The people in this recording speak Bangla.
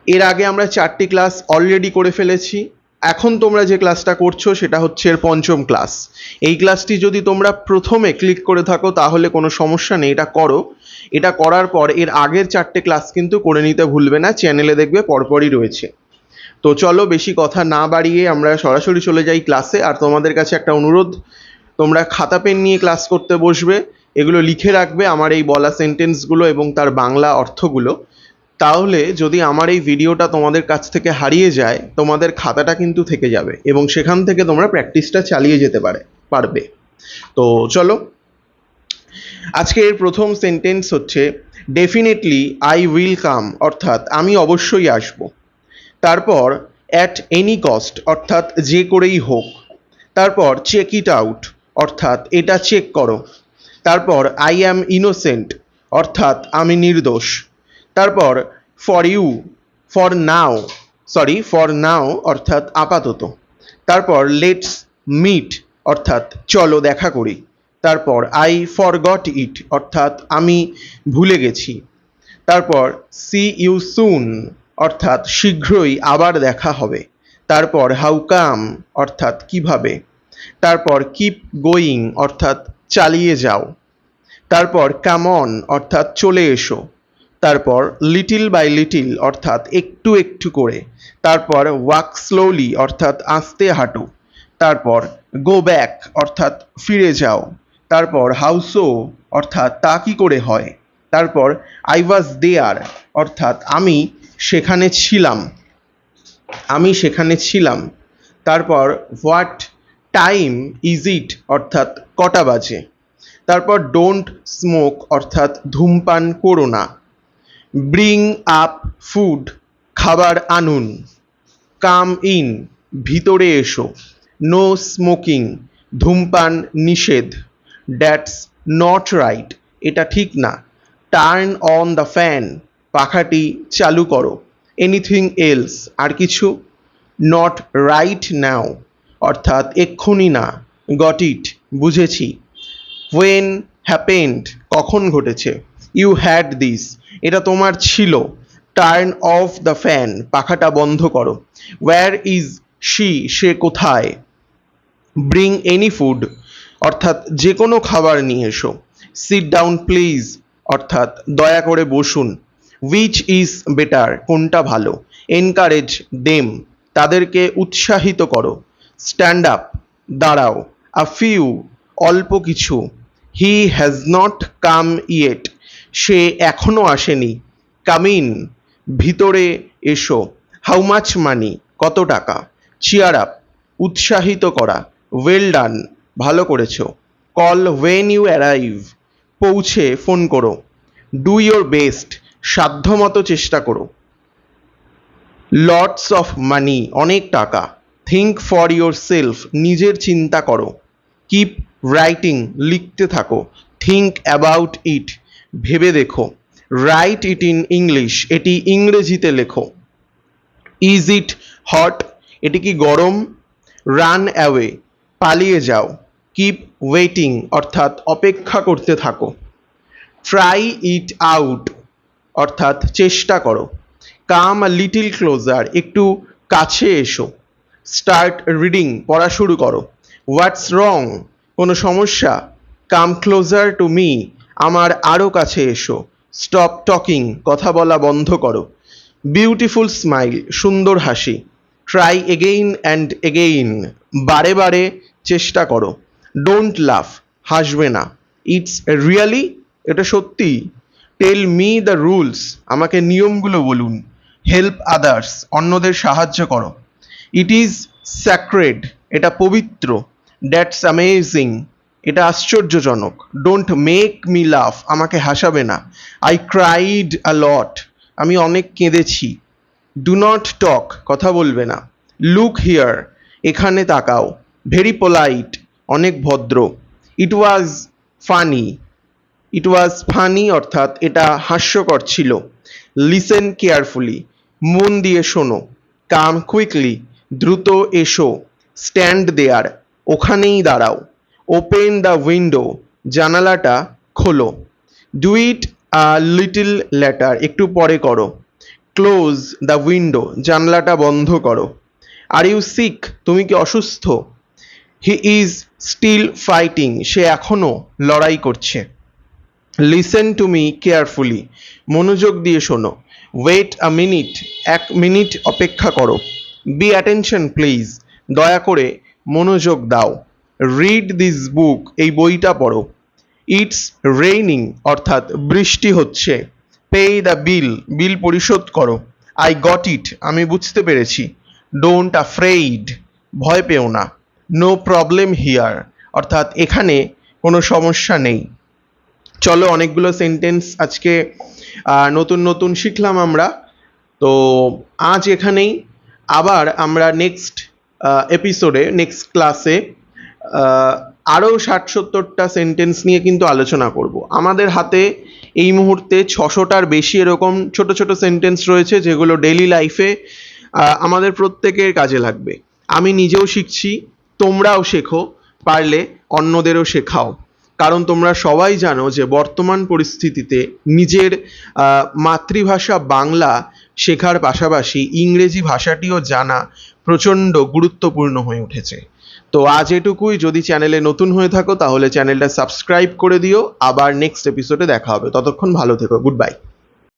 এর আগে আমরা 4টি ক্লাস অলরেডি করে ফেলেছি। এখন তোমরা যে ক্লাসটা করছো সেটা হচ্ছে এর পঞ্চম ক্লাস। এই ক্লাসটি যদি তোমরা প্রথমে ক্লিক করে থাকো তাহলে কোনো সমস্যা নেই, এটা করো। এটা করার পর এর আগের 4টে ক্লাস কিন্তু করে নিতে ভুলবে না, চ্যানেলে দেখবে পরপরই রয়েছে। তো চলো বেশি কথা না বাড়িয়ে আমরা সরাসরি চলে যাই ক্লাসে। আর তোমাদের কাছে একটা অনুরোধ, তোমরা খাতা পেন নিয়ে ক্লাস করতে বসবে, এগুলো লিখে রাখবে আমার এই বলা সেন্টেন্সগুলো এবং তার বাংলা অর্থগুলো। তাহলে যদি আমার এই ভিডিওটা তোমাদের কাছ থেকে হারিয়ে যায় তোমাদের খাতাটা কিন্তু থেকে যাবে এবং সেখান থেকে তোমরা প্র্যাকটিসটা চালিয়ে যেতে পারবে। তো চলো, আজকে এর প্রথম সেন্টেন্স হচ্ছে ডেফিনেটলি আই উইল কাম, অর্থাৎ আমি অবশ্যই আসব। তারপর অ্যাট এনি কস্ট, অর্থাৎ যে করেই হোক। তারপর চেক ইট আউট, অর্থাৎ এটা চেক করো। তারপর আই অ্যাম ইনোসেন্ট, অর্থাৎ আমি নির্দোষ। তারপর ফর ইউ, ফর নাও অর্থাৎ আপাতত। তারপর লেটস মিট, অর্থাৎ চলো দেখা করি। তারপর আই ফরগট ইট, অর্থাৎ আমি ভুলে গেছি। তারপর সি ইউ সুন, অর্থাৎ শীঘ্রই আবার দেখা হবে। তারপর হাউ কাম, অর্থাৎ কিভাবে। তারপর কিপ গোয়িং, অর্থাৎ চালিয়ে যাও। তারপর কাম অন, অর্থাৎ চলে এসো। তারপর লিটিল বাই লিটিল, অর্থাৎ একটু একটু করে। তারপর ওয়াক স্লোলি, অর্থাৎ আস্তে হাঁটো। তারপর গো ব্যাক, অর্থাৎ ফিরে যাও। তারপর হাউ সো, অর্থাৎ তা কি করে হয়। তারপর আই ওয়াজ দেয়ার, অর্থাৎ আমি সেখানে ছিলাম। তারপর হোয়াট টাইম ইজ ইট, অর্থাৎ কটা বাজে। তারপর ডোন্ট স্মোক, অর্থাৎ ধূমপান করো না। ব্রিং আপ ফুড, খাবার আনুন। কাম ইন, ভিতরে এসো। নো স্মোকিং, ধূমপান নিষেধ। দ্যাটস নট রাইট, এটা ঠিক না। টার্ন অন দ্য ফ্যান, পাখাটি চালু করো। এনিথিং এলস, আর কিছু। নট রাইট নাও, অর্থাৎ এক্ষুনি না। গট ইট, বুঝেছি। হোয়েন হ্যাপেন্ড, কখন ঘটেছে। ইউ হ্যাড দিস, এটা তোমার ছিল। টার্ন অফ দ্য ফ্যান, পাখাটা বন্ধ করো। ওয়্যার ইজ শি, সে কোথায়। ব্রিং এনি ফুড, অর্থাৎ যে কোনো খাবার নিয়ে এসো। সিট ডাউন প্লিজ, অর্থাৎ দয়া করে বসুন। হুইচ ইজ বেটার, কোনটা ভালো। এনকারেজ দেম, তাদেরকে উৎসাহিত করো। স্ট্যান্ড আপ, দাঁড়াও। আ ফিউ, অল্প কিছু। He has not come yet, সে এখনো আসেনি। কাম ইন, ভিতরে এসো। হাউ মাচ মানি, কত টাকা। চিয়ার আপ, উৎসাহিত করা। ওয়েল ডান, ভালো করেছো। কল ওয়েন ইউ অ্যারাইভ, পৌঁছে ফোন করো। ডু ইয়োর বেস্ট, সাধ্যমতো চেষ্টা করো। লটস অফ মানি, অনেক টাকা। থিঙ্ক ফর ইয়োর সেলফ, নিজের চিন্তা করো। কিপ রাইটিং, লিখতে থাকো। থিঙ্ক অ্যাবাউট ইট, ভেবে দেখো। রাইট ইট ইন ইংলিশ, এটি ইংরেজিতে লেখো। ইজ ইট হট, এটি কি গরম। রান অ্যাওয়ে, পালিয়ে যাও। কিপ ওয়েটিং, অর্থাৎ অপেক্ষা করতে থাকো। ট্রাই ইট আউট, অর্থাৎ চেষ্টা করো। কাম আ লিটিল ক্লোজার, একটু কাছে এসো। স্টার্ট রিডিং, পড়া শুরু করো। হোয়াটস রং, কোনো সমস্যা। কাম ক্লোজার টু মি, আমার আরও কাছে এসো। স্টপ টকিং, কথা বলা বন্ধ করো। বিউটিফুল স্মাইল, সুন্দর হাসি। ট্রাই এগেইন অ্যান্ড এগেইন, বারে বারে চেষ্টা করো। ডোন্ট লাফ, হাসবে না। ইটস রিয়ালি, এটা সত্যি। টেল মি দ্য রুলস, আমাকে নিয়মগুলো বলুন। হেল্প আদার্স, অন্যদের সাহায্য করো। ইট ইজ স্যাক্রেড, এটা পবিত্র। দ্যাটস অ্যামেজিং, এটা আশ্চর্যজনক। ডোন্ট মেক মি লাফ, আমাকে হাসাবে না। আই ক্রাইড আ লট, আমি অনেক কেঁদেছি। ডু নট টক, কথা বলবে না। লুক হিয়ার, এখানে তাকাও। ভেরি পোলাইট, অনেক ভদ্র। ইট ওয়াজ ফানি, অর্থাৎ এটা হাস্যকর ছিল। লিসেন কেয়ারফুলি, মন দিয়ে শোনো। কাম কুইকলি, দ্রুত এসো। স্ট্যান্ড দেয়ার, ওখানেই দাঁড়াও। ওপেন দ্য উইন্ডো, জানালাটা খোলো। Do it a little letter, একটু পরে করো। ক্লোজ দ্য উইন্ডো, জানলাটা বন্ধ করো। আর ইউ সিক, তুমি কি অসুস্থ? হি ইজ স্টিল ফাইটিং, সে এখনো লড়াই করছে। লিসেন টু মি কেয়ারফুলি, মনোযোগ দিয়ে শোনো। ওয়েট আ মিনিট, 1 মিনিট অপেক্ষা করো। বি অ্যাটেনশন প্লিজ, দয়া করে মনোযোগ দাও। রিড দিস বুক, এই বইটা পড়ো। ইটস রেইনিং, অর্থাৎ বৃষ্টি হচ্ছে। পে দ্য বিল, বিল পরিশোধ করো। আই গট ইট, আমি বুঝতে পেরেছি। ডোন্ট অ্যাফ্রেইড, ভয় পেও না। নো প্রবলেম হিয়ার, অর্থাৎ এখানে কোনো সমস্যা নেই। চলো, অনেকগুলো সেন্টেন্স আজকে নতুন নতুন শিখলাম আমরা। তো আজ এখানেই, আবার আমরা নেক্সট এপিসোডে, নেক্সট ক্লাসে আরও 60-70টা সেন্টেন্স নিয়ে কিন্তু আলোচনা করব। আমাদের হাতে এই মুহূর্তে 600টার বেশি এরকম ছোট ছোট সেন্টেন্স রয়েছে, যেগুলো ডেইলি লাইফে আমাদের প্রত্যেকের কাজে লাগবে। আমি নিজেও শিখছি, তোমরাও শেখো, পারলে অন্যদেরও শেখাও। কারণ তোমরা সবাই জানো যে বর্তমান পরিস্থিতিতে নিজের মাতৃভাষা বাংলা শেখার পাশাপাশি ইংরেজি ভাষাটিও জানা প্রচণ্ড গুরুত্বপূর্ণ হয়ে উঠেছে। তো আজ এটুকুই। যদি চ্যানেলে নতুন হয়ে থাকো তাহলে চ্যানেলটা সাবস্ক্রাইব করে দিও। আবার নেক্সট এপিসোডে দেখা হবে, ততক্ষণ ভালো থেকো, গুড বাই।